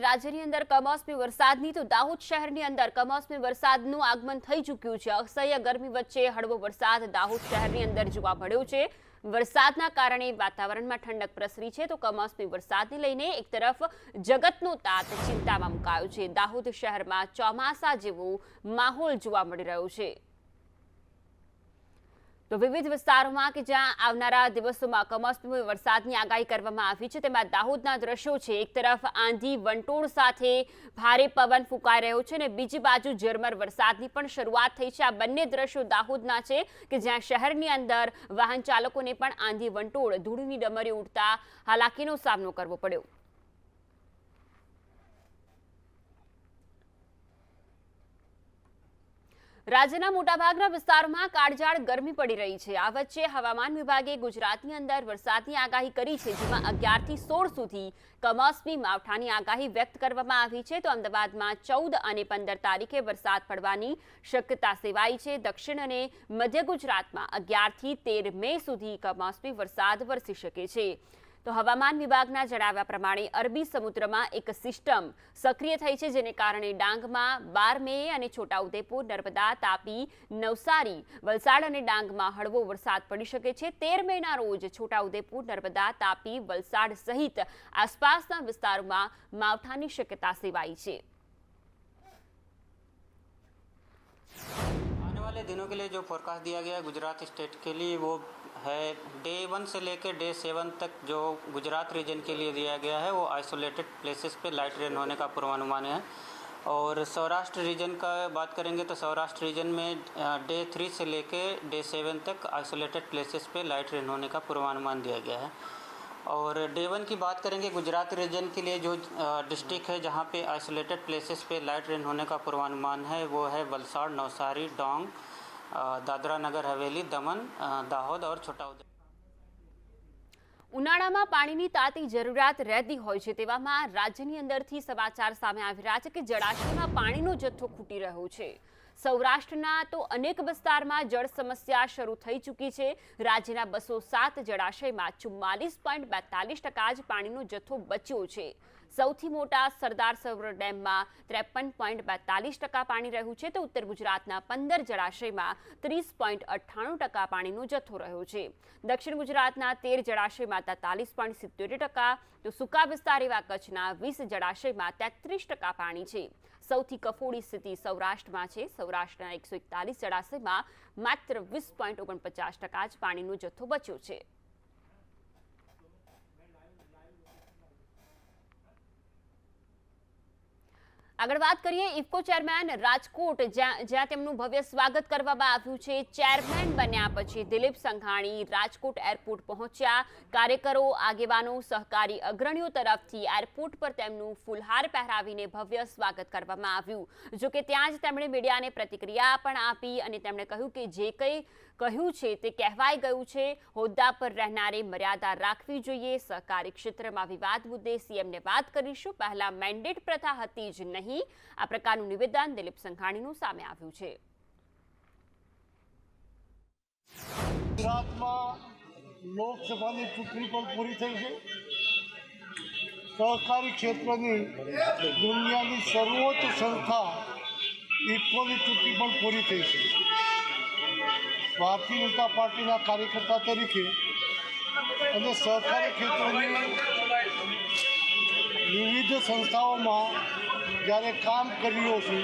રાજ્યની અંદર કમોસમી વરસાદની તો દાહોદ શહેરની અંદર કમોસમી વરસાદનું આગમન થઈ ચૂક્યું છે। અસહ્ય ગરમી વચ્ચે હળવો વરસાદ દાહોદ શહેરની અંદર જોવા મળ્યો છે। વરસાદના કારણે વાતાવરણમાં ઠંડક પ્રસરી છે તો કમોસમી વરસાદને લઈને એક તરફ જગતનો તાત ચિંતામાં મુકાયો છે। દાહોદ શહેરમાં ચોમાસા જેવો માહોલ જોવા મળી રહ્યો છે। તો વિવિધ વિસ્તારોમાં કે જ્યાં આવનારા દિવસોમાં કમોસમી વરસાદની આગાહી કરવામાં આવી છે તેમાં દાહોદના દ્રશ્યો છે। એક તરફ આંધી વંટોળ સાથે ભારે પવન ફૂંકાઈ રહ્યો છે અને બીજી બાજુ ઝરમર વરસાદની પણ શરૂઆત થઈ છે। આ બંને દ્રશ્યો દાહોદના છે કે જ્યાં શહેરની અંદર વાહન ચાલકોને પણ આંધી વંટોળ ધૂળની ડમરી ઉડતા હાલાકીનો સામનો કરવો પડ્યો। રાજ્યના મોટાભાગના વિસ્તારોમાં કાળઝાળ ગરમી પડી રહી છે। આ વચ્ચે હવામાન વિભાગે ગુજરાતની અંદર વરસાદની આગાહી કરી છે, જેમાં 11 થી 16 સુધી કમોસમી માવઠાની આગાહી વ્યક્ત કરવામાં આવી છે। તો અમદાવાદમાં 14 અને 15 તારીખે વરસાદ પડવાની શક્યતા સેવાઈ છે। દક્ષિણ અને મધ્ય ગુજરાતમાં 11 થી 13 મે સુધી કમોસમી વરસાદ વરસી શકે છે। તો હવામાન વિભાગના જણાવ્યા પ્રમાણે અરબી સમુદ્રમાં એક સિસ્ટમ સક્રિય થઈ છે, જેને કારણે ડાંગમાં 12 મે અને છોટાઉદેપુર, નર્મદા, તાપી, નવસારી, વલસાડ અને ડાંગમાં હળવો વરસાદ પડી શકે છે। 13 મેના રોજ છોટાઉદેપુર, નર્મદા, તાપી, વલસાડ સહિત આસપાસના વિસ્તારોમાં માવઠાની શક્યતા સેવાઈ છે। आने वाले दिनों के लिए जो फोरकास्ट दिया गया है गुजरात स्टेट के लिए वो है डे 1 से लेकर डे 7 तक जो गुजरात रीजन के लिए दिया गया है वो आइसोलेटेड प्लेसेस पे लाइट रेन होने का पूर्वानुमान है। और सौराष्ट्र रीजन का बात करेंगे तो सौराष्ट्र रीजन में डे 3 से लेकर डे 7 तक आइसोलेटेड प्लेसेस पे लाइट रेन होने का पूर्वानुमान दिया गया है। और डे 1 की बात करेंगे गुजरात रीजन के लिए जो डिस्ट्रिक्ट है जहाँ पे आइसोलेटेड प्लेसेस पे लाइट रेन होने का पूर्वानुमान है वो है वलसाड़, नवसारी, डोंग, दादरा नगर हवेली, दमन, दाहोद और छोटाउदेपुर। ઉનાળામાં પાણીની તાતી જરૂરિયાત રહેતી હોય છે, તેવામાં રાજ્યની અંદરથી સમાચાર સામે આવી રહ્યા છે કે જળાશયમાં પાણીનો જથ્થો ખૂટી રહ્યો છે। સૌરાષ્ટ્રના તો અનેક વિસ્તારમાં જળ સમસ્યા શરૂ થઈ ચૂકી છે। રાજ્યના 207 જળાશયમાં 44.42% જ પાણીનો જથ્થો બચ્યો છે। સૌથી મોટા સરદાર સરોવર ડેમમાં 53.42% પાણી રહ્યું છે, તો ઉત્તર ગુજરાતના 15 જળાશયમાં 30.98% પાણીનો જથ્થો રહ્યો છે। દક્ષિણ ગુજરાતના 13 જળાશયમાં 43.70%, તો સૂકા વિસ્તાર એવા કચ્છના 20 જળાશયમાં 33% પાણી છે। સૌથી કફોડી સ્થિતિ સૌરાષ્ટ્રમાં છે। સૌરાષ્ટ્રના 141 જળાશયમાં માત્ર 20.49% જ પાણીનો જથ્થો બચ્યો છે। આગળ વાત કરીએ ઇફકો ચેરમેન રાજકોટ, જ્યાં તેમનું ભવ્ય સ્વાગત કરવામાં આવ્યું છે। ચેરમેન બન્યા પછી દિલીપ સંઘાણી રાજકોટ એરપોર્ટ પહોંચ્યા। કાર્યકરો, આગેવાનો, સહકારી અગ્રણીઓ તરફથી એરપોર્ટ પર તેમનું ફૂલહાર પહેરાવીને ભવ્ય સ્વાગત કરવામાં આવ્યું। જોકે ત્યાં જ તેમણે મીડિયાને પ્રતિક્રિયા પણ આપી અને તેમણે કહ્યું કે જે કંઈ કહ્યું છે તે કહેવાઈ ગયું છે। હોદ્દા પર રહેનારે મર્યાદા રાખવી જોઈએ। સહકારી ક્ષેત્રમાં વિવાદ મુદ્દે સીએમને વાત કરીશું, પહેલા મેન્ડેટ પ્રથા હતી જ નહીં। આ પ્રકારનું નિવેદન દિલીપ સંઘાણીનું સામે આવ્યું છે। ગુજરાતમાં લોકસભાની ચૂંટણી પણ પૂરી થઈ છે। સહકારી ક્ષેત્રની દુનિયાની સર્વોચ્ચ સંસ્થા ઇફકોની ચૂંટણી પણ પૂરી થઈ છે। ભારતીય જનતા પાર્ટીના કાર્યકર્તા તરીકે અને સહકારી ક્ષેત્રની વિવિધ સંસ્થાઓમાં જ્યારે કામ કર્યો છે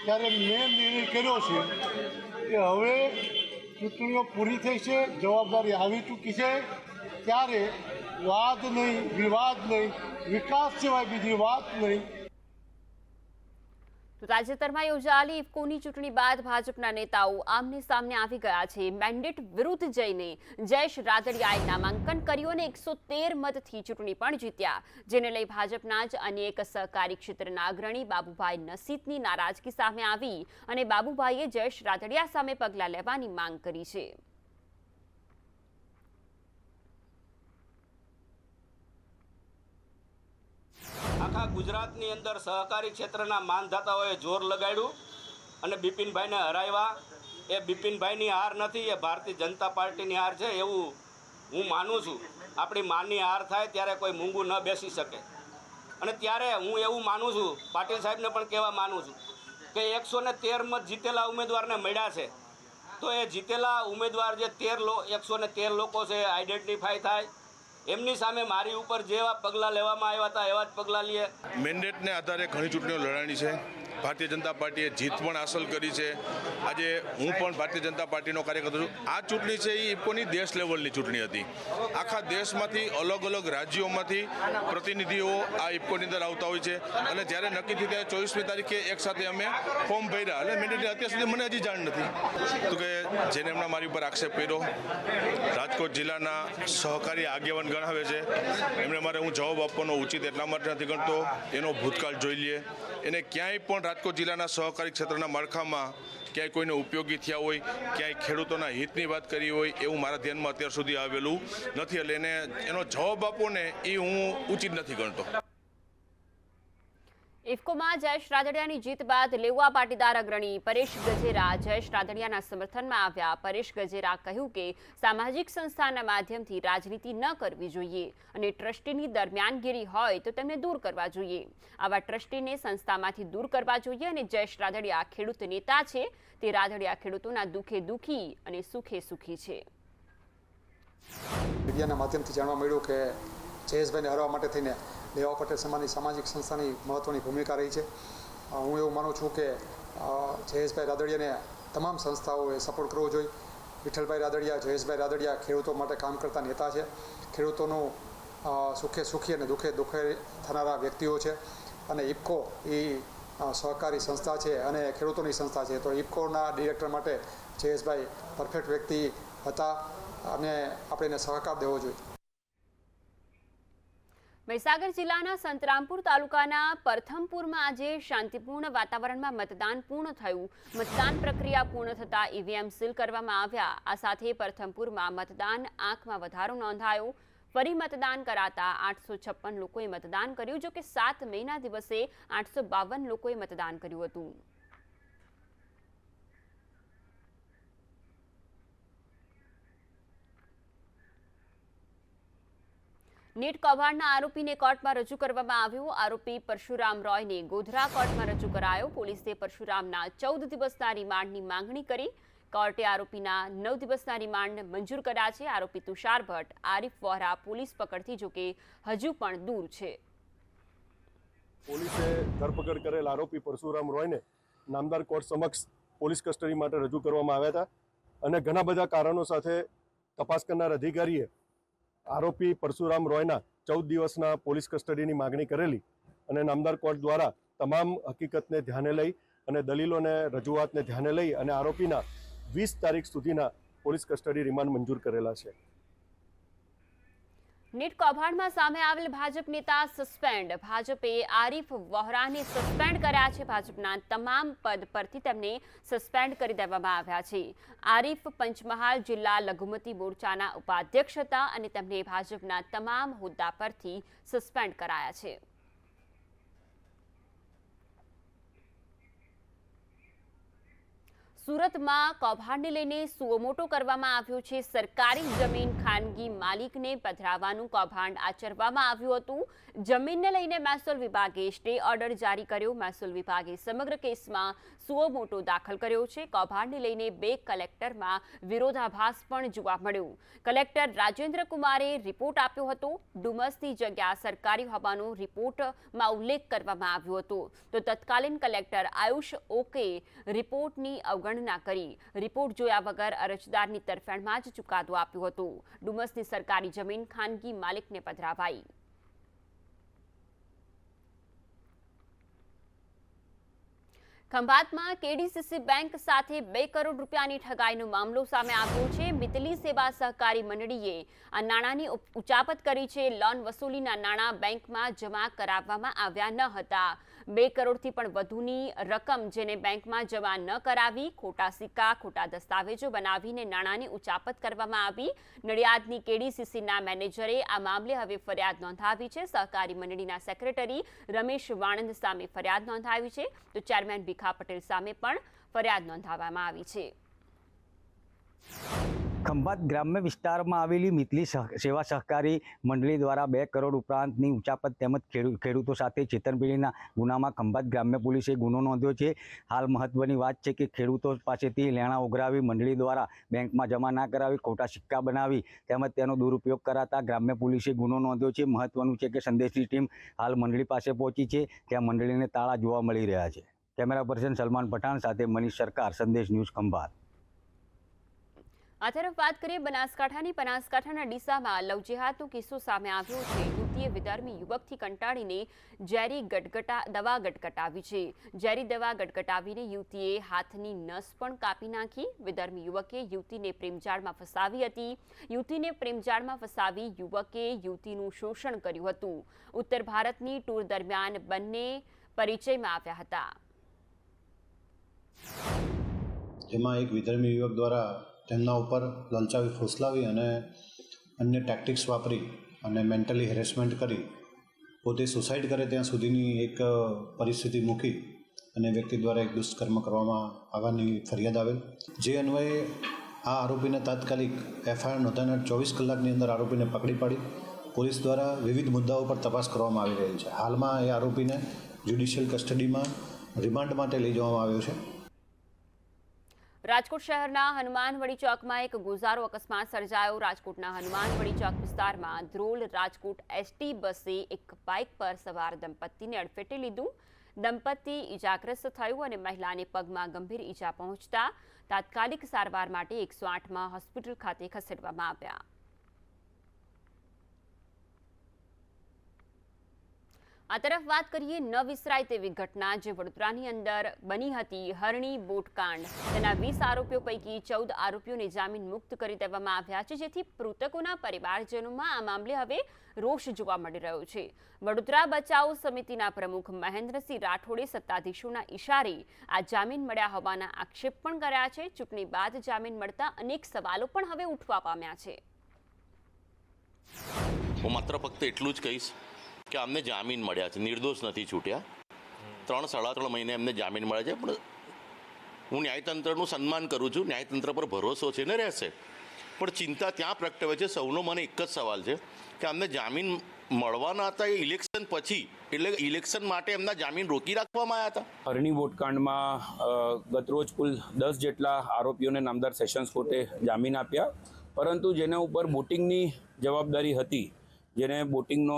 ત્યારે મેં નિર્ણય કર્યો છે કે હવે ચૂંટણીઓ પૂરી થઈ છે, જવાબદારી આવી ચૂકી છે, ત્યારે વાદ નહીં, વિવાદ નહીં, વિકાસ સિવાય બીજી વાત નહીં। તો તાજેતરમાં યોજાયેલી ઇફકોની ચૂંટણી બાદ ભાજપના નેતાઓ આમને સામને આવી ગયા છે। મેન્ડેટ વિરુદ્ધ જઈને જયેશ રાદડિયાએ નામાંકન કર્યું અને 113 મતથી ચૂંટણી પણ જીત્યા, જેને લઈ ભાજપના જ અન્ય એક સહકારી ક્ષેત્રના અગ્રણી બાબુભાઈ નસીતની નારાજગી સામે આવી અને બાબુભાઈએ જયેશ રાદડિયા સામે પગલાં લેવાની માંગ કરી છે। આખા ગુજરાતની અંદર સહકારી ક્ષેત્રના માનધાતાઓએ જોર લગાડ્યું અને બિપિનભાઈને હરાવ્યા। એ બિપિનભાઈની હાર નથી, એ ભારતીય જનતા પાર્ટીની હાર છે એવું હું માનું છું। આપણી માની હાર થાય ત્યારે કોઈ મૂંગું ન બેસી શકે। અને ત્યારે હું એવું માનું છું, પાટીલ સાહેબને પણ કહેવા માનું છું કે 113 મત જીતેલા ઉમેદવારને મળ્યા છે, તો એ જીતેલા ઉમેદવાર જે 113 લોકો છે આઈડેન્ટિફાઈ થાય, એમની સામે મારી ઉપર જેવા પગલાં લેવામાં આવ્યા હતા એવા જ પગલાં લે. મેન્ડેટને આધારે ઘણી ચૂંટણીઓ લડાણી છે. ભારતીય જનતા પાર્ટીએ જીત પણ હાંસલ કરી છે. આજે હું પણ ભારતીય જનતા પાર્ટીનો કાર્યકર્તા છું. આ ચૂંટણી છે એ ઇફકોની દેશ લેવલની ચૂંટણી હતી. આખા દેશમાંથી અલગ અલગ રાજ્યોમાંથી પ્રતિનિધિઓ આ ઇફકોની અંદર આવતા હોય છે અને જ્યારે નક્કી થઈ ત્યારે 24મી તારીખે એક સાથે અમે ફોર્મ ભર્યા અને મેન્ડેટની અત્યાર સુધી મને હજી જાણ નથી તો કે જેને એમણે મારી ઉપર આક્ષેપ કર્યો રાજકોટ જિલ્લાના સહકારી આગેવાન ગણાવે છે, એમણે મારે હું જવાબ આપવાનો ઉચિત એટલા માટે નથી ગણતો. એનો ભૂતકાળ જોઈ લઈએ. એને ક્યાંય પણ રાજકોટ જિલ્લાના સહકારી ક્ષેત્રના માળખામાં ક્યાંય કોઈને ઉપયોગી થયા હોય, ક્યાંય ખેડૂતોના હિતની વાત કરી હોય એવું મારા ધ્યાનમાં અત્યાર સુધી આવેલું નથી. એટલે એનો જવાબ આપો ને એ હું ઉચિત નથી ગણતો. ઇફકોમાં જયેશ રાદડિયાની જીત બાદ લેવા પાટીદાર અગ્રણી પરેશ ગજેરા જયેશ રાદડિયાના સમર્થનમાં આવ્યા. પરેશ ગજેરા કહ્યું કે સામાજિક સંસ્થાના માધ્યમથી રાજનીતિ ન કરવી જોઈએ અને ટ્રસ્ટીની દરમિયાનગીરી હોય તો તેમને દૂર કરવા જોઈએ. આવા ટ્રસ્ટીને સંસ્થામાંથી દૂર કરવા જોઈએ અને જયેશ રાદડિયા ખેડૂત નેતા છે. તે રાદડિયા ખેડૂતોના દુઃખે દુઃખી અને સુખે સુખી છે. મીડિયાના માધ્યમથી જાણવા મળ્યું કે જયેશભાઈને હરાવવા માટે થઈને લેવા પટેલ સમાજની સામાજિક સંસ્થાની મહત્ત્વની ભૂમિકા રહી છે. હું એવું માનું છું કે જયેશભાઈ રાદડિયાને તમામ સંસ્થાઓએ સપોર્ટ કરવો જોઈએ. વિઠ્ઠલભાઈ રાદડિયા, જયેશભાઈ રાદડિયા ખેડૂતો માટે કામ કરતા નેતા છે. ખેડૂતોનું સુખે સુખી અને દુઃખે દુઃખે થનારા વ્યક્તિઓ છે અને ઇફકો એ સહકારી સંસ્થા છે અને ખેડૂતોની સંસ્થા છે. તો ઇફકોના ડિરેક્ટર માટે જયેશભાઈ પરફેક્ટ વ્યક્તિ હતા અને આપણે એને સહકાર દેવો જોઈએ. મહીસાગર જિલ્લાના સંતરામપુર તાલુકાના પરથમપુરમાં આજે શાંતિપૂર્ણ વાતાવરણમાં મતદાન પૂર્ણ થયું. મતદાન પ્રક્રિયા પૂર્ણ થતાં ઈવીએમ સીલ કરવામાં આવ્યા. આ સાથે પરથમપુરમાં મતદાન આંકમાં વધારો નોંધાયો. ફરી મતદાન કરાતા 856 લોકોએ મતદાન કર્યું, જો કે 7 મેના દિવસે 852 લોકોએ મતદાન કર્યું હતું. નીટ કૌભાંડના આરોપીને કોર્ટમાં રજૂ કરવામાં આવ્યો. આરોપી પરશુરામ રોયને ગોધરા કોર્ટમાં રજૂ કરાયો. પોલીસે પરશુરામના 14 દિવસના રિમાન્ડની માંગણી કરી. કોર્ટે આરોપીના 9 દિવસના રિમાન્ડ મંજૂર કર્યા છે. આરોપી તુષાર ભટ્ટ, આરીફ વોહરા પોલીસ પકડથી જોકે હજુ પણ દૂર છે. પોલીસે ધરપકડ કરેલ આરોપી પરશુરામ રોયને નામદાર કોર્ટ સમક્ષ પોલીસ કસ્ટડી માટે રજૂ કરવામાં આવ્યા હતા અને ઘણા બધા કારણો સાથે તપાસ કરનાર અધિકારીએ આરોપી પરશુરામ રોયના 14 દિવસના પોલીસ કસ્ટડીની માગણી કરેલી અને નામદાર કોર્ટ દ્વારા તમામ હકીકતને ધ્યાને લઈ અને દલીલોને રજૂઆતને ધ્યાને લઈ અને આરોપીના 20 તારીખ સુધીના પોલીસ કસ્ટડી રિમાન્ડ મંજૂર કરેલા છે. નીટ કૌભાંડમાં સામે આવેલ ભાજપ નેતા સસ્પેન્ડ. ભાજપે આરીફ વોહરાને સસ્પેન્ડ કર્યા છે. ભાજપના તમામ પદ પરથી તેમને સસ્પેન્ડ કરી દેવામાં આવ્યા છે. આરીફ પંચમહાલ જિલ્લા લઘુમતી મોરચાના ઉપાધ્યક્ષ હતા અને તેમને ભાજપના તમામ હોદ્દા પરથી સસ્પેન્ડ કરાયા છે. સુરતમાં કૌભાંડને લઈને સુઓમોટો કરવામાં આવ્યો છે. સરકારી જમીન ખાનગી માલિકને પધરાવવાનું કૌભાંડ આચરવામાં આવ્યું હતું. જમીનને લઈને મહેસૂલ વિભાગે સ્ટે ઓર્ડર જારી કર્યો. મહેસૂલ વિભાગે સમગ્ર કેસમાં સુઓમોટો દાખલ કર્યો છે. કૌભાંડને લઈને 2 કલેક્ટરમાં વિરોધાભાસ પણ જોવા મળ્યો. કલેક્ટર રાજેન્દ્ર કુમારે રિપોર્ટ આપ્યો હતો. ડુમસની જગ્યા સરકારી હોવાનો રિપોર્ટમાં ઉલ્લેખ કરવામાં આવ્યો હતો. તો તત્કાલીન કલેક્ટર આયુષ ઓકે રિપોર્ટની અવગણના કરી રિપોર્ટ જોયા વગર અરજદારની તરફેણમાં જ ચુકાદો આપ્યો હતો. ડુમસની સરકારી જમીન ખાનગી માલિકને પધરાવાઈ. ખંભાતમાં કેડીસીસી બેંક સાથે 2 કરોડ રૂપિયાની ઠગાઈનો મામલો સામે આવ્યો છે. મિતલી સેવા સહકારી મંડળીએ આ નાણાંની ઉચાપત કરી છે. લોન વસૂલીના નાણાં બેંકમાં જમા કરાવવામાં આવ્યા ન હતા. 2 કરોડથી પણ વધુની રકમ જેને બેંકમાં જમા ન કરાવી, ખોટા સિક્કા, ખોટા દસ્તાવેજો બનાવીને નાણાંની ઉચાપત કરવામાં આવી. નડિયાદની કેડીસીસીના મેનેજરે આ મામલે હવે ફરિયાદ નોંધાવી છે. સહકારી મંડળીના સેક્રેટરી રમેશ વાણંદ સામે ફરિયાદ નોંધાવી છે. તો ચેરમેન ભીખા પટેલ સામે પણ ફરિયાદ નોંધાવવામાં આવી છે. ખંભાત ગ્રામ્ય વિસ્તારમાં આવેલી મિતલી સેવા સહકારી મંડળી દ્વારા 2 કરોડ ઉપરાંતની ઉચાપત તેમજ ખેડૂતો સાથે છેતરપિંડીના ગુનામાં ખંભાત ગ્રામ્ય પોલીસે ગુનો નોંધ્યો છે. હાલ મહત્વની વાત છે કે ખેડૂતો પાસેથી લેણા ઉઘરાવી મંડળી દ્વારા બેંકમાં જમા ના કરાવી ખોટા સિક્કા બનાવી તેમજ તેનો દુરુપયોગ કરાતા ગ્રામ્ય પોલીસે ગુનો નોંધ્યો છે. મહત્વનું છે કે સંદેશની ટીમ હાલ મંડળી પાસે પહોંચી છે, ત્યાં મંડળીને તાળા જોવા મળી રહ્યા છે. કેમેરા પર્સન સલમાન પઠાણ સાથે મનીષ સરકાર, સંદેશ ન્યૂઝ ખંભાત. આ તરફ વાત કરીએ બનાસકાંઠાના ડીસામાં લવ જેહાદનો કિસ્સો સામે આવ્યો છે. યુવતીએ વિધર્મી યુવકથી કંટાળીને ઝેરી દવા ગટગટાવી છે. ઝેરી દવા ગટગટાવીને યુવતીએ હાથની નસ પણ કાપી નાખી. વિધર્મી યુવકે યુવતીને પ્રેમજાળમાં ફસાવી હતી. યુવકે યુવતીનું શોષણ કર્યું હતું. ઉત્તર ભારતની ટૂર દરમિયાન બંને પરિચયમાં આવ્યા હતા. જેમાં એક વિધર્મી યુવક દ્વારા તેમના ઉપર લલચાવી ફોસલાવી અને અન્ય ટેક્ટિક્સ વાપરી અને મેન્ટલી હેરેસમેન્ટ કરી પોતે સુસાઇડ કરે ત્યાં સુધીની એક પરિસ્થિતિ મૂકી અને વ્યક્તિ દ્વારા એક દુષ્કર્મ કરવામાં આવવાની ફરિયાદ આવેલ. જે અન્વયે આ આરોપીને તાત્કાલિક એફઆઈઆર નોંધાઈને 24 કલાકની અંદર આરોપીને પકડી પાડી પોલીસ દ્વારા વિવિધ મુદ્દાઓ પર તપાસ કરવામાં આવી રહી છે. હાલમાં એ આરોપીને જ્યુડિશિયલ કસ્ટડીમાં રિમાન્ડ માટે લઈ જવામાં આવ્યો છે. રાજકોટ શહેરના હનુમાનવડી ચોકમાં એક ગોઝારો અકસ્માત સર્જાયો. રાજકોટના હનુમાનવડી ચોક વિસ્તારમાં ધ્રોલ રાજકોટ એસટી બસે એક બાઇક પર સવાર દંપતીને અડફેટે લીધું. દંપતી ઇજાગ્રસ્ત થયું અને મહિલાને પગમાં ગંભીર ઈજા પહોંચતા તાત્કાલિક સારવાર માટે 108માં હોસ્પિટલ ખાતે ખસેડવામાં આવ્યા. આ તરફ વાત કરીએ ન વિસરાય તેવી ઘટના જે વડોદરાની અંદર બની હતી. હરણી બોટકાંડ. તેના 20 આરોપીઓ પૈકી 14 આરોપીઓને જામીન મુક્ત કરી દેવામાં આવ્યા છે, જેથી મૃતકોના પરિવારજનોમાં આ મામલે હવે રોષ જોવા મળી રહ્યો છે. વડોદરા બચાવ સમિતિના પ્રમુખ મહેન્દ્રસિંહ રાઠોડે સત્તાધીશોના ઇશારે આ જામીન મળ્યા હોવાના આક્ષેપ પણ કર્યા છે. ચૂંટણી બાદ જામીન મળતા અનેક સવાલો પણ હવે ઉઠવા પામ્યા છે. હું માત્ર ફક્ત એટલું જ કહીશ કે અમને જામીન મળ્યા છે, નિર્દોષ નથી છૂટ્યા. 3-3.5 મહિને એમને જામીન મળ્યા છે. પણ હું ન્યાયતંત્રનું સન્માન કરું છું, ન્યાયતંત્ર પર ભરોસો છે ને રહેશે. પણ ચિંતા ત્યાં પ્રગટે છે. સૌનો મને એક જ સવાલ છે કે અમને જામીન મળવાના હતા એ ઇલેક્શન પછી, એટલે ઇલેક્શન માટે એમના જામીન રોકી રાખવામાં આવ્યા હતા. હરણી બોટકાંડમાં ગતરોજ કુલ 10 જેટલા આરોપીઓને નામદાર સેશન્સ કોર્ટે જામીન આપ્યા, પરંતુ જેના ઉપર બોટિંગની જવાબદારી હતી, જેને બોટિંગનો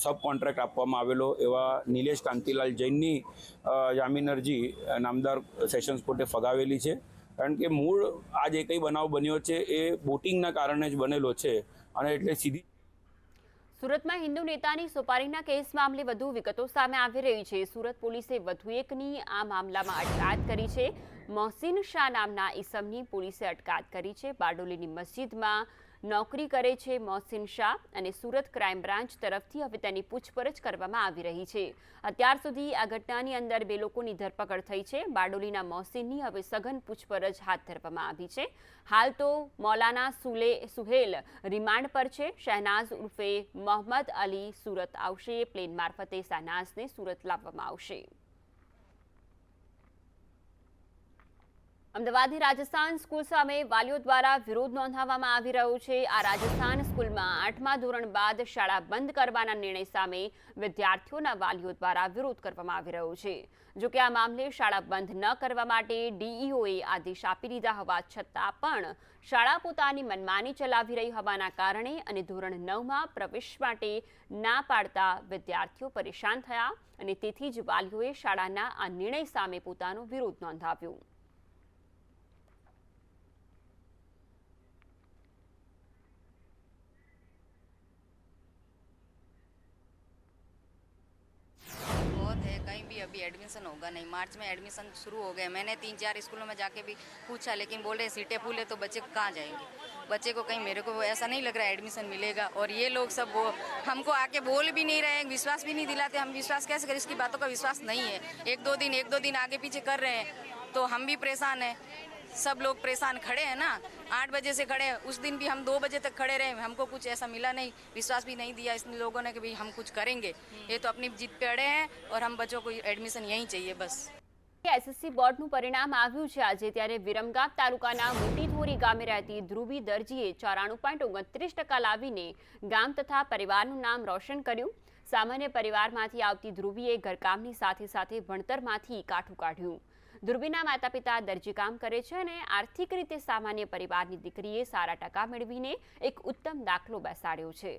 સબ કોન્ટ્રાક્ટ આપવામાં આવેલો એવા નિલેશ કાંતિલાલ જૈનની જામીન અરજી નામદાર સેશન્સ કોર્ટે ફગાવેલી છે. કારણ કે મૂળ આ જે કંઈ બનાવ બન્યો છે એ બોટિંગના કારણે જ બનેલો છે અને એટલે સીધી. સુરતમાં હિન્દુ નેતાની સોપારીના કેસ મામલે વધુ વિગતો સામે આવી રહી છે. સુરત પોલીસે વધુ એકની આ મામલામાં અટકાયત કરી છે. મોહસિન શાહ નામના ઈસમની પોલીસે અટકાયત કરી છે. બારડોલીની મસ્જિદમાં નોકરી કરે છે મોહસિન શાહ અને સુરત ક્રાઇમ બ્રાન્ચ તરફથી હવે તેની પૂછપરછ કરવામાં આવી રહી છે. અત્યાર સુધી આ ઘટનાની અંદર 2 લોકોની ધરપકડ થઈ છે. બારડોલીના મોહસિનની હવે સઘન પૂછપરછ હાથ ધરવામાં આવી છે. હાલ તો મૌલાના સુહેલ રિમાન્ડ પર છે. શહેનાઝ ઉર્ફે મોહમ્મદ અલી સુરત આવશે. પ્લેન મારફતે શહેનાઝને સુરત લાવવામાં આવશે. અમદાવાદની રાજસ્થાન સ્કૂલ સામે વાલીઓ દ્વારા વિરોધ નોંધાવવામાં આવી રહ્યો છે. આ રાજસ્થાન સ્કૂલમાં 8મા ધોરણ બાદ શાળા બંધ કરવાના નિર્ણય સામે વિદ્યાર્થીઓના વાલીઓ દ્વારા વિરોધ કરવામાં આવી રહ્યો છે. જોકે આ મામલે શાળા બંધ ન કરવા માટે ડીઈઓએ આદેશ આપી દીધા હોવા છતાં પણ શાળા પોતાની મનમાની ચલાવી રહી હોવાના કારણે અને ધોરણ 9માં પ્રવેશ માટે ના પાડતા વિદ્યાર્થીઓ પરેશાન થયા અને તેથી જ વાલીઓએ શાળાના આ નિર્ણય સામે પોતાનો વિરોધ નોંધાવ્યો. कहीं भी अभी एडमिशन होगा नहीं. मार्च में एडमिशन शुरू हो गए. मैंने 3-4 स्कूलों में जाके भी पूछा, लेकिन बोल रहे सीटें फुल है तो बच्चे कहाँ जाएंगे. बच्चे को कहीं, मेरे को ऐसा नहीं लग रहा है एडमिशन मिलेगा. और ये लोग सब वो हमको आके बोल भी नहीं रहे, विश्वास भी नहीं दिलाते. हम विश्वास कैसे करें? इसकी बातों का विश्वास नहीं है. एक दो दिन आगे पीछे कर रहे हैं तो हम भी परेशान हैं. सब लोग परेशान खड़े हैं ना. 8 बजे से खड़े हैं. उस दिन भी हम 2 बजे तक खड़े रहे. हमको कुछ ऐसा मिला नहीं, विश्वास भी नहीं दिया इन लोगों ने कि भाई हम कुछ करेंगे. ये तो अपनी जिद पे अड़े हैं और हम बच्चों को एडमिशन यहीं चाहिए बस. એસએસસી બોર્ડનું પરિણામ આવ્યું છે આજે, ત્યારે વિરમગામ તાલુકાના મોટીધોરી ગામે રહેતી ધ્રુવી દરજીએ 94.29% લાવીને ગામ તથા પરિવારનું નામ રોશન કર્યું. સામાન્ય પરિવારમાંથી આવતી ધ્રુવીએ ઘરકામની સાથે સાથે ભણતરમાંથી કાઠું કાઢ્યું. ધ્રુવીના માતા પિતા દરજીકામ કરે છે અને આર્થિક રીતે સામાન્ય પરિવારની દીકરીએ સારા ટકા મેળવીને એક ઉત્તમ દાખલો બેસાડ્યો છે.